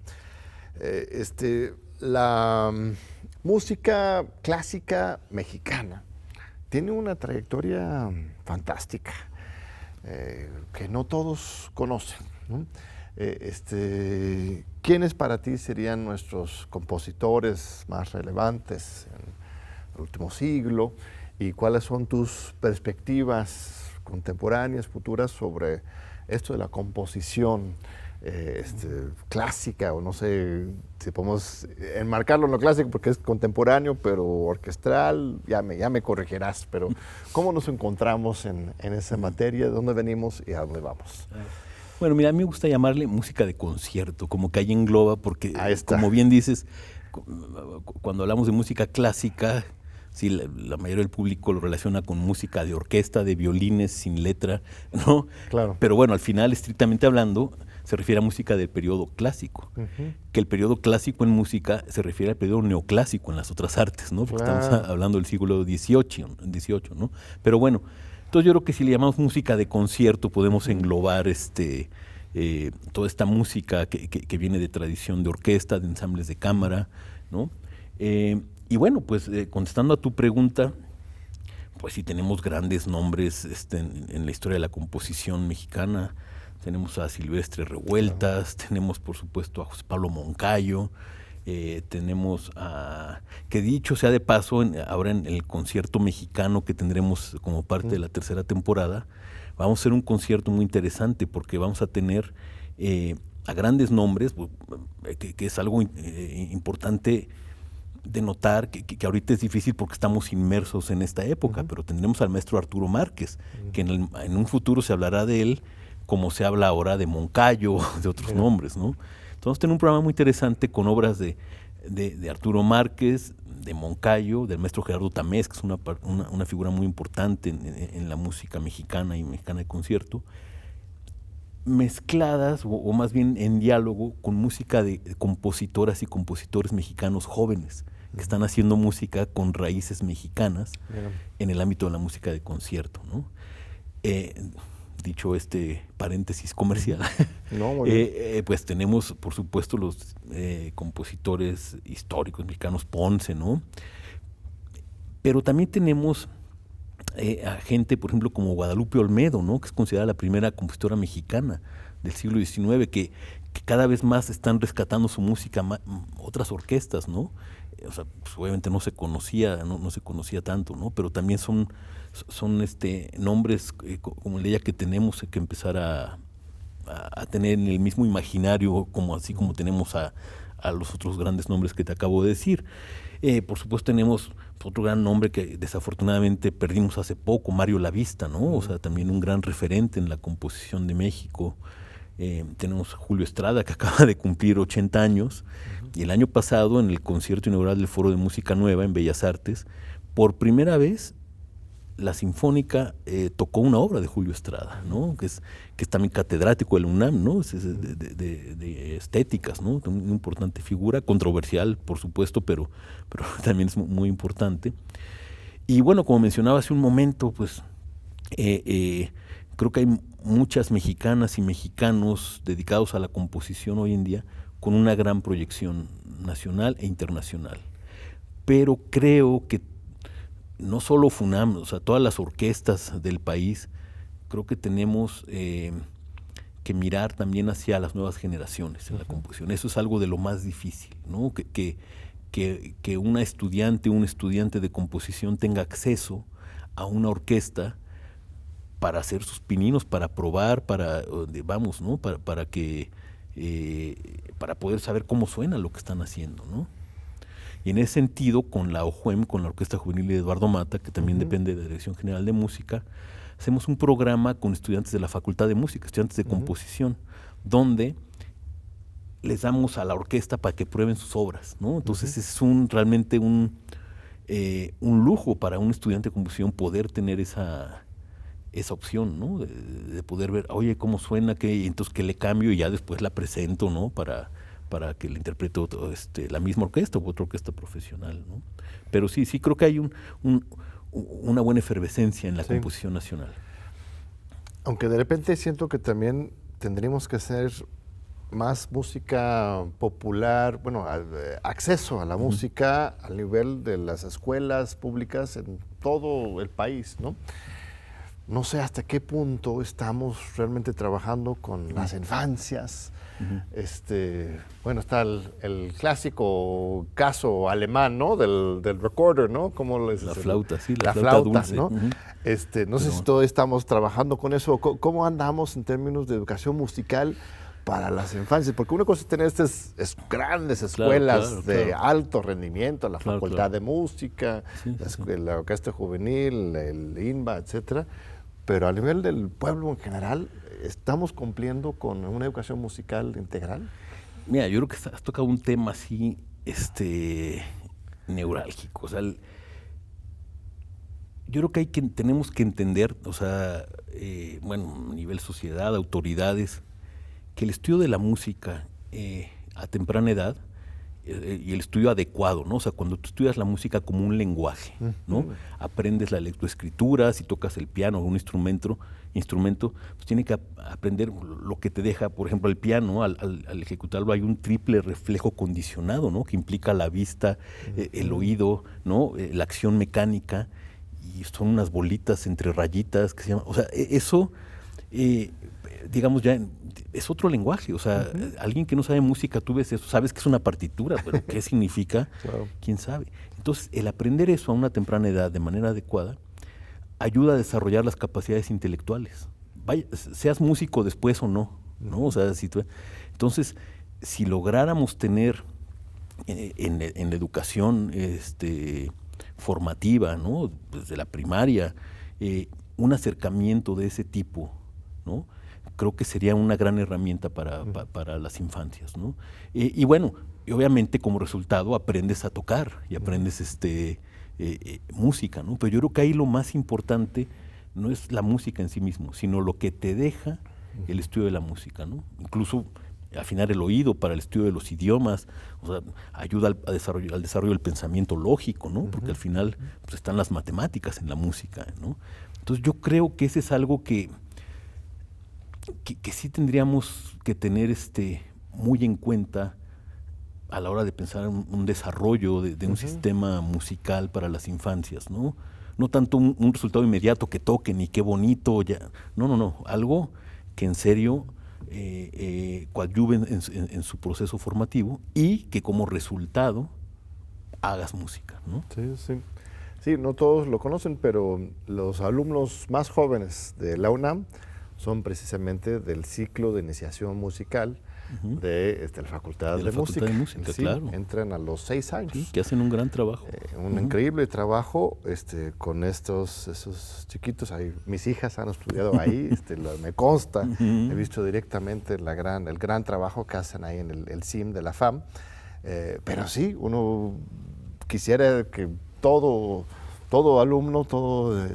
La música clásica mexicana tiene una trayectoria fantástica que no todos conocen, ¿no? ¿Quiénes para ti serían nuestros compositores más relevantes en el último siglo? ¿Y cuáles son tus perspectivas contemporáneas, futuras, sobre esto de la composición clásica, o no sé si podemos enmarcarlo en lo clásico porque es contemporáneo, pero orquestral? Ya me corregirás, pero ¿cómo nos encontramos en esa materia? ¿De dónde venimos y a dónde vamos? Bueno, mira, a mí me gusta llamarle música de concierto, como que ahí engloba, porque como bien dices, cuando hablamos de música clásica, sí, la mayoría del público lo relaciona con música de orquesta, de violines sin letra, ¿no? Claro. Pero bueno, al final, estrictamente hablando, se refiere a música del periodo clásico, que el periodo clásico en música se refiere al periodo neoclásico en las otras artes, ¿no? Porque estamos hablando del siglo XVIII, ¿no? Pero bueno, entonces yo creo que si le llamamos música de concierto podemos englobar toda esta música que viene de tradición de orquesta, de ensambles de cámara, ¿no? Y bueno, pues contestando a tu pregunta, pues sí tenemos grandes nombres en la historia de la composición mexicana. Tenemos a Silvestre Revueltas, tenemos por supuesto a José Pablo Moncayo, tenemos a, que dicho sea de paso, ahora en el concierto mexicano que tendremos como parte de la tercera temporada, vamos a hacer un concierto muy interesante porque vamos a tener a grandes nombres, que es algo importante de notar, que ahorita es difícil porque estamos inmersos en esta época, pero tendremos al maestro Arturo Márquez, que en un futuro se hablará de él como se habla ahora de Moncayo, de otros nombres, ¿no? Entonces tenemos un programa muy interesante con obras de Arturo Márquez, de Moncayo, del maestro Gerardo Tamés, que es una figura muy importante en la música mexicana y mexicana de concierto, mezcladas, o más bien en diálogo, con música de compositoras y compositores mexicanos jóvenes, que están haciendo música con raíces mexicanas en el ámbito de la música de concierto, ¿no? Dicho paréntesis comercial, pues tenemos, por supuesto, los compositores históricos mexicanos, Ponce, ¿no? Pero también tenemos a gente, por ejemplo, como Guadalupe Olmedo, ¿no? Que es considerada la primera compositora mexicana del siglo XIX, que cada vez más están rescatando su música otras orquestas, ¿no? O sea, pues, obviamente no se conocía tanto, ¿no? Pero también son nombres como el de ella que tenemos que empezar a tener en el mismo imaginario, así como tenemos a los otros grandes nombres que te acabo de decir. Por supuesto tenemos otro gran nombre que desafortunadamente perdimos hace poco, Mario Lavista, ¿no? O sea, también un gran referente en la composición de México. Tenemos a Julio Estrada, que acaba de cumplir 80 años, y el año pasado, en el concierto inaugural del Foro de Música Nueva en Bellas Artes, por primera vez la Sinfónica tocó una obra de Julio Estrada, ¿no? Que es también catedrático de la UNAM, ¿no? Es de estéticas, ¿no? Una importante figura, controversial, por supuesto, pero también es muy importante. Y bueno, como mencionaba hace un momento, pues creo que hay muchas mexicanas y mexicanos dedicados a la composición hoy en día con una gran proyección nacional e internacional. Pero creo que no solo FUNAM, o sea, todas las orquestas del país, creo que tenemos que mirar también hacia las nuevas generaciones en la composición. Eso es algo de lo más difícil, ¿no? Que una estudiante, un estudiante de composición tenga acceso a una orquesta para hacer sus pininos, para probar, ¿no? Para que para poder saber cómo suena lo que están haciendo, ¿no? Y en ese sentido, con la OJUEM, con la Orquesta Juvenil de Eduardo Mata, que también depende de la Dirección General de Música, hacemos un programa con estudiantes de la Facultad de Música, estudiantes de composición, donde les damos a la orquesta para que prueben sus obras, ¿no? Entonces es realmente un lujo para un estudiante de composición poder tener esa opción, ¿no? De poder ver, oye, cómo suena, entonces qué le cambio y ya después la presento, ¿no? Para que le interprete la misma orquesta u otra orquesta profesional, ¿no? Pero sí creo que hay una buena efervescencia en la composición nacional. Aunque de repente siento que también tendríamos que hacer más música popular, bueno, acceso a la música al nivel de las escuelas públicas en todo el país, ¿no? No sé hasta qué punto estamos realmente trabajando con las infancias. Bueno, está el clásico caso alemán, ¿no? Del recorder, ¿no? La flauta, sí, la flauta dulce. ¿no? No sé si todavía estamos trabajando con eso. ¿Cómo andamos en términos de educación musical para las infancias? Porque una cosa es tener estas grandes escuelas de alto rendimiento, la Facultad de Música, la Orquesta Juvenil, el INBA, etcétera. Pero a nivel del pueblo en general, ¿estamos cumpliendo con una educación musical integral? Mira, yo creo que has tocado un tema así, neurálgico. O sea, yo creo que tenemos que entender, o sea, bueno, a nivel sociedad, autoridades, que el estudio de la música a temprana edad y el estudio adecuado, ¿no? O sea, cuando tú estudias la música como un lenguaje, ¿no? Aprendes la lectoescritura, si tocas el piano o un instrumento, pues tiene que aprender lo que te deja, por ejemplo, el piano, al ejecutarlo hay un triple reflejo condicionado, ¿no? Que implica la vista, el oído, ¿no? La acción mecánica, y son unas bolitas entre rayitas que se llaman, o sea, eso, digamos, ya es otro lenguaje. O sea, alguien que no sabe música, tú ves eso, sabes que es una partitura, pero ¿qué significa? Claro. ¿Quién sabe? Entonces, el aprender eso a una temprana edad de manera adecuada ayuda a desarrollar las capacidades intelectuales. Vaya, seas músico después o no, ¿no? O sea, entonces, si lográramos tener en la educación formativa, ¿no? Desde la primaria, un acercamiento de ese tipo, ¿no? Creo que sería una gran herramienta para las infancias, ¿no? Y bueno, obviamente como resultado aprendes a tocar y aprendes música, ¿no? Pero yo creo que ahí lo más importante no es la música en sí mismo, sino lo que te deja el estudio de la música, ¿no? Incluso afinar el oído para el estudio de los idiomas, o sea, ayuda al desarrollo del pensamiento lógico, ¿no? Porque al final pues, están las matemáticas en la música, ¿no? Entonces yo creo que ese es algo que sí tendríamos que tener muy en cuenta a la hora de pensar en un desarrollo de un sistema musical para las infancias, ¿no? No tanto un resultado inmediato que toquen y qué bonito, ya. No, algo que en serio coadyuve en su proceso formativo y que como resultado hagas música, ¿no? Sí, no todos lo conocen, pero los alumnos más jóvenes de la UNAM son precisamente del ciclo de iniciación musical de la Facultad de Música. Sí, claro. Entran a los 6 años. Sí, que hacen un gran trabajo. Un increíble trabajo con esos chiquitos. Mis hijas han estudiado ahí, me consta. He visto directamente el gran trabajo que hacen ahí en el CIM de la FAM. Pero sí, uno quisiera que todo alumno, todo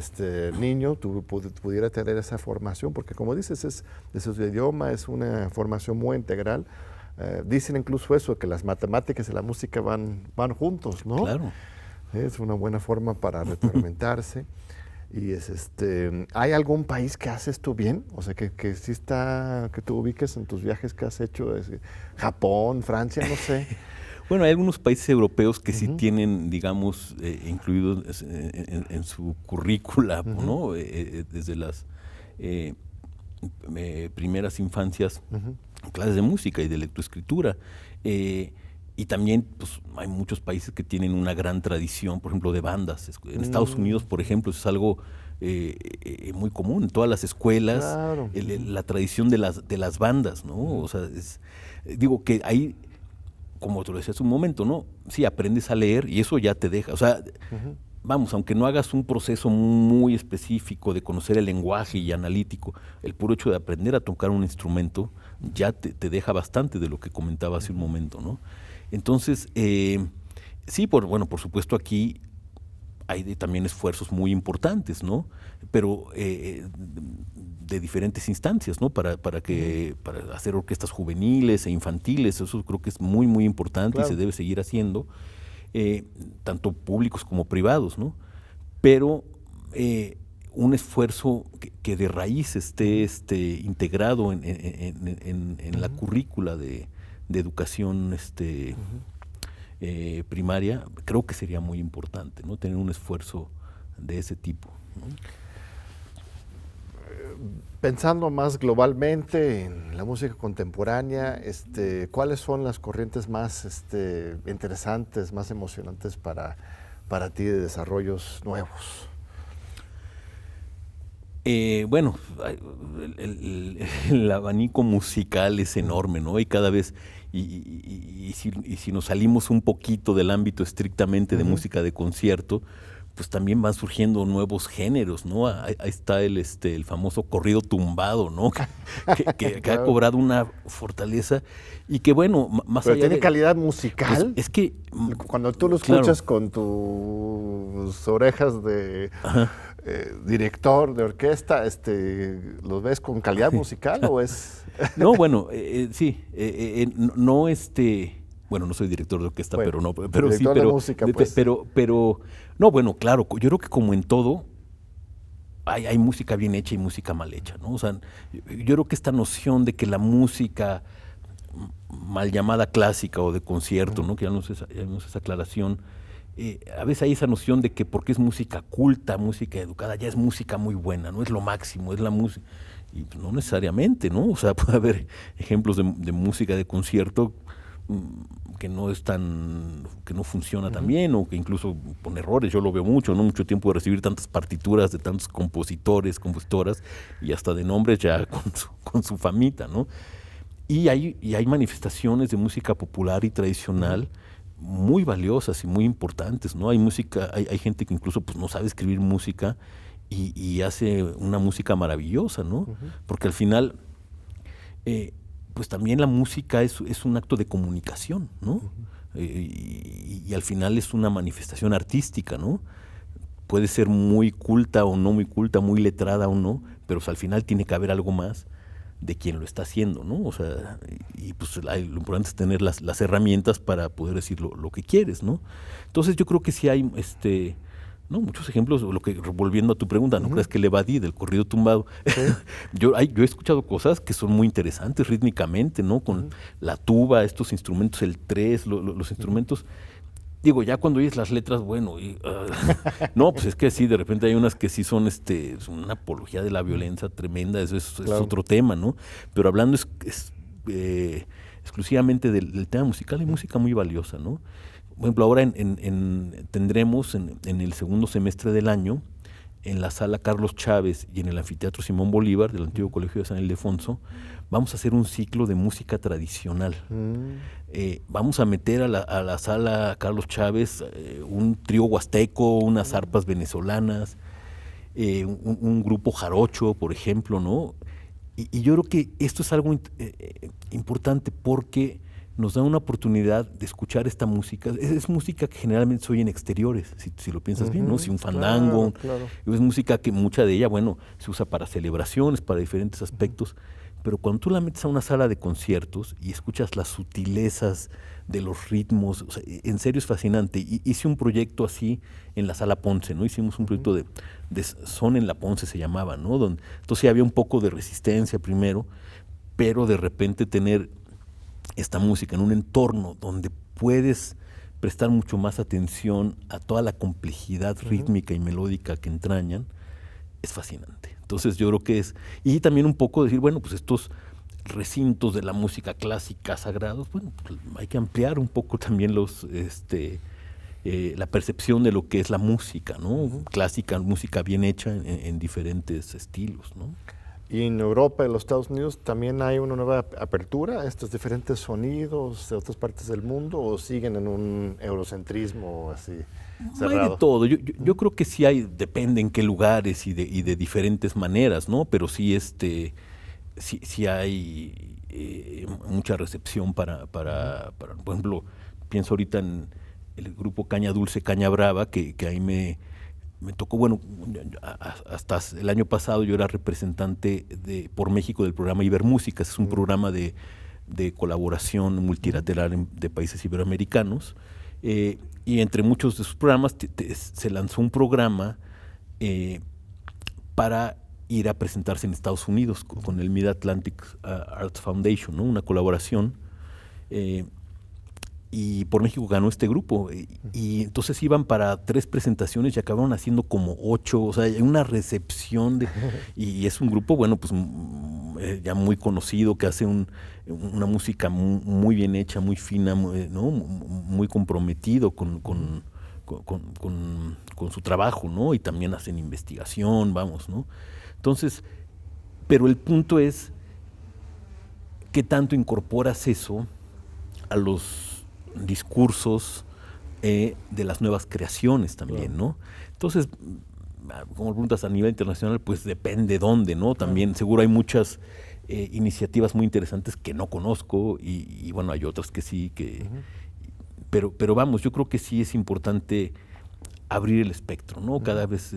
niño pudiera tener esa formación, porque como dices, su idioma es una formación muy integral. Dicen incluso eso, que las matemáticas y la música van juntos, ¿no? Claro. Es una buena forma para retroalimentarse. Y ¿hay algún país que hace esto bien? O sea, que sí que tú ubiques en tus viajes que has hecho, Japón, Francia, no sé. Bueno, hay algunos países europeos que sí tienen, digamos, incluidos en su currícula, ¿no? Desde las primeras infancias, clases de música y de lectoescritura. Y también pues, hay muchos países que tienen una gran tradición, por ejemplo, de bandas. En Estados Unidos, por ejemplo, es algo muy común en todas las escuelas, Claro. la tradición de las bandas, ¿no? O sea, digo que ahí, como te lo decía hace un momento, ¿no? Sí, aprendes a leer y eso ya te deja, o sea, vamos, aunque no hagas un proceso muy específico de conocer el lenguaje y analítico, el puro hecho de aprender a tocar un instrumento ya te deja bastante de lo que comentaba hace un momento, ¿no? Entonces, sí, por supuesto aquí hay también esfuerzos muy importantes, ¿no? Pero de diferentes instancias, ¿no? Para hacer orquestas juveniles e infantiles, eso creo que es muy, muy importante. Claro. Y se debe seguir haciendo, tanto públicos como privados, ¿no? Pero un esfuerzo que de raíz esté integrado en la currícula de educación primaria, creo que sería muy importante, ¿no? Tener un esfuerzo de ese tipo, ¿no? Pensando más globalmente en la música contemporánea, ¿cuáles son las corrientes más interesantes, más emocionantes para ti de desarrollos nuevos? Bueno, el abanico musical es enorme, ¿no? Y cada vez, y si nos salimos un poquito del ámbito estrictamente de música de concierto, pues también van surgiendo nuevos géneros, ¿no? Ahí está el famoso corrido tumbado, ¿no? Que claro. Ha cobrado una fortaleza y que, bueno, más pero allá tiene de calidad musical. Pues es que cuando tú lo escuchas, claro, con tus orejas de director de orquesta, ¿los ves con calidad musical o es...? No, bueno, sí, no bueno, no soy director de orquesta, bueno, pero sí, de música, pues. pero no, bueno, claro, yo creo que como en todo hay música bien hecha y música mal hecha, ¿no? O sea, yo creo que esta noción de que la música mal llamada clásica o de concierto, ¿no? Que ya no es esa aclaración, a veces hay esa noción de que porque es música culta, música educada, ya es música muy buena, no es lo máximo, es la música. Y pues no necesariamente, ¿no? O sea, puede haber ejemplos de música de concierto que no funciona tan bien, o que incluso con errores, yo lo veo mucho, ¿no? Mucho tiempo de recibir tantas partituras de tantos compositores, compositoras, y hasta de nombres ya con su famita, ¿no? Y hay manifestaciones de música popular y tradicional muy valiosas y muy importantes, ¿no? Hay gente que incluso pues no sabe escribir música y hace una música maravillosa, ¿no? Porque al final pues también la música es un acto de comunicación, ¿no? Y al final es una manifestación artística, ¿no? Puede ser muy culta o no muy culta, muy letrada o no, pero al final tiene que haber algo más de quien lo está haciendo, ¿no? O sea, y pues lo importante es tener las herramientas para poder decir lo que quieres, ¿no? Entonces yo creo que sí hay no, muchos ejemplos, volviendo a tu pregunta, no creas que le evadí del corrido tumbado. Sí. yo he escuchado cosas que son muy interesantes rítmicamente, ¿no? Con la tuba, estos instrumentos, el tres, los instrumentos. Digo, ya cuando oyes las letras, bueno, no, pues es que sí, de repente hay unas que sí son una apología de la violencia tremenda, eso es otro tema, ¿no? Pero hablando exclusivamente del tema musical, hay música muy valiosa, ¿no? Por ejemplo, ahora tendremos en el segundo semestre del año, en la sala Carlos Chávez y en el anfiteatro Simón Bolívar del antiguo Colegio de San Ildefonso, vamos a hacer un ciclo de música tradicional. Vamos a meter a la sala Carlos Chávez un trío huasteco, unas arpas venezolanas, un grupo jarocho, por ejemplo, ¿no? Y yo creo que esto es algo importante porque nos da una oportunidad de escuchar esta música. Es música que generalmente se oye en exteriores, si lo piensas bien, ¿no? Si un fandango, claro. Es música que mucha de ella, bueno, se usa para celebraciones, para diferentes aspectos, pero cuando tú la metes a una sala de conciertos y escuchas las sutilezas de los ritmos, o sea, en serio es fascinante. Hice un proyecto así en la Sala Ponce, ¿no? Hicimos un proyecto de Son en la Ponce se llamaba, ¿no? Entonces había un poco de resistencia primero, pero de repente tener esta música en un entorno donde puedes prestar mucho más atención a toda la complejidad rítmica y melódica que entrañan, es fascinante. Entonces yo creo que y también un poco decir, bueno, pues estos recintos de la música clásica sagrados, bueno, pues hay que ampliar un poco también la percepción de lo que es la música, ¿no? Clásica, música bien hecha en diferentes estilos, ¿no? Y en Europa y los Estados Unidos también hay una nueva apertura a estos diferentes sonidos de otras partes del mundo, o siguen en un eurocentrismo así cerrado. Hay de todo. Yo creo que sí hay, depende en qué lugares y de diferentes maneras, ¿no? Pero sí, sí hay mucha recepción para, por ejemplo, pienso ahorita en el grupo Caña Dulce, Caña Brava, que ahí me tocó, bueno, hasta el año pasado yo era representante por México del programa Ibermúsica. Es un programa de colaboración multilateral de países iberoamericanos, y entre muchos de sus programas se lanzó un programa para ir a presentarse en Estados Unidos con el Mid-Atlantic Arts Foundation, ¿no? Una colaboración. Y por México ganó este grupo, y entonces iban para 3 presentaciones y acabaron haciendo como 8, o sea, hay una recepción y es un grupo, bueno, pues ya muy conocido, que hace una música muy bien hecha, muy fina, ¿no? Muy comprometido con su trabajo, ¿no? Y también hacen investigación, vamos, ¿no? Entonces, pero el punto es qué tanto incorporas eso a los discursos de las nuevas creaciones también, ¿no? Entonces, como preguntas a nivel internacional, pues depende dónde, ¿no? También seguro hay muchas iniciativas muy interesantes que no conozco, y bueno, hay otras que sí, pero vamos, yo creo que sí es importante abrir el espectro, ¿no? Cada vez,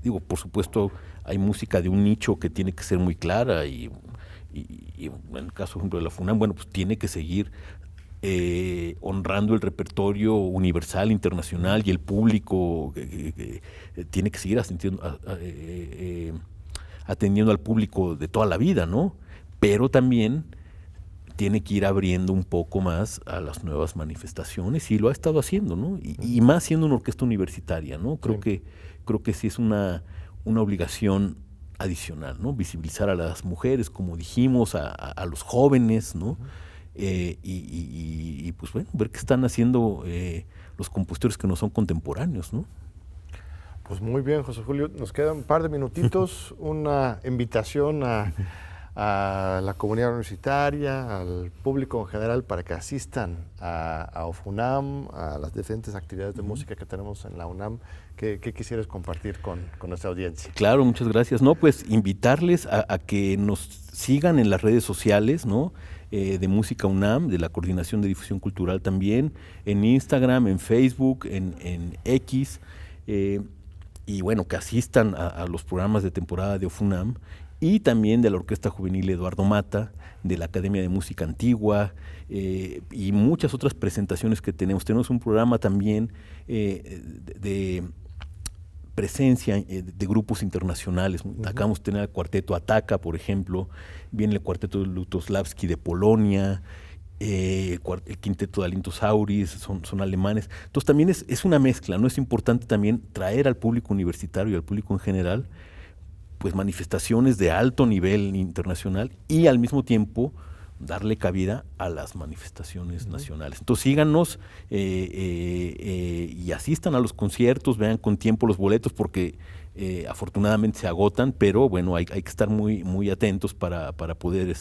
digo, por supuesto, hay música de un nicho que tiene que ser muy clara, y en el caso, por ejemplo, de la FUNAM, bueno, pues tiene que seguir honrando el repertorio universal, internacional, y el público tiene que seguir atendiendo al público de toda la vida, ¿no? Pero también tiene que ir abriendo un poco más a las nuevas manifestaciones, y lo ha estado haciendo, ¿no? Y más siendo una orquesta universitaria, ¿no? Creo que sí es una obligación adicional, ¿no? Visibilizar a las mujeres, como dijimos, a los jóvenes, ¿no? Y pues bueno, ver qué están haciendo los compositores que no son contemporáneos, ¿no? Pues muy bien, José Julio, nos quedan un par de minutitos, una invitación a la comunidad universitaria, al público en general, para que asistan a OFUNAM, a las diferentes actividades de música que tenemos en la UNAM. ¿Qué quisieras compartir con nuestra audiencia? Claro, muchas gracias. No, pues invitarles a que nos sigan en las redes sociales, ¿no? De Música UNAM, de la Coordinación de Difusión Cultural también, en Instagram, en Facebook, en X, y bueno, que asistan a los programas de temporada de OFUNAM, y también de la Orquesta Juvenil Eduardo Mata, de la Academia de Música Antigua, y muchas otras presentaciones que tenemos. Tenemos un programa también de presencia de grupos internacionales. Acabamos de tener el Cuarteto Ataca, por ejemplo, viene el Cuarteto de Lutoslavski de Polonia, el Quinteto de Alintosauris, son alemanes. Entonces también es una mezcla, ¿no? Es importante también traer al público universitario y al público en general, pues manifestaciones de alto nivel internacional, y al mismo tiempo darle cabida a las manifestaciones nacionales. Entonces síganos y asistan a los conciertos, vean con tiempo los boletos, porque afortunadamente se agotan, pero bueno, hay que estar muy atentos para poder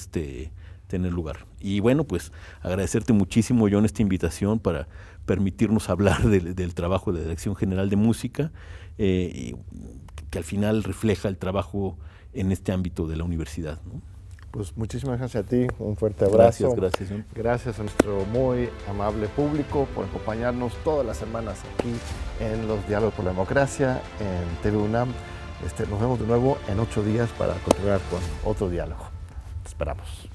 tener lugar. Y bueno, pues agradecerte muchísimo, John, esta invitación para permitirnos hablar del trabajo de la Dirección General de Música, que al final refleja el trabajo en este ámbito de la universidad, ¿no? Pues muchísimas gracias a ti, un fuerte abrazo. Gracias, John. Gracias a nuestro muy amable público por acompañarnos todas las semanas aquí en los Diálogos por la Democracia en TV UNAM. Nos vemos de nuevo en 8 días para continuar con otro diálogo. Te esperamos.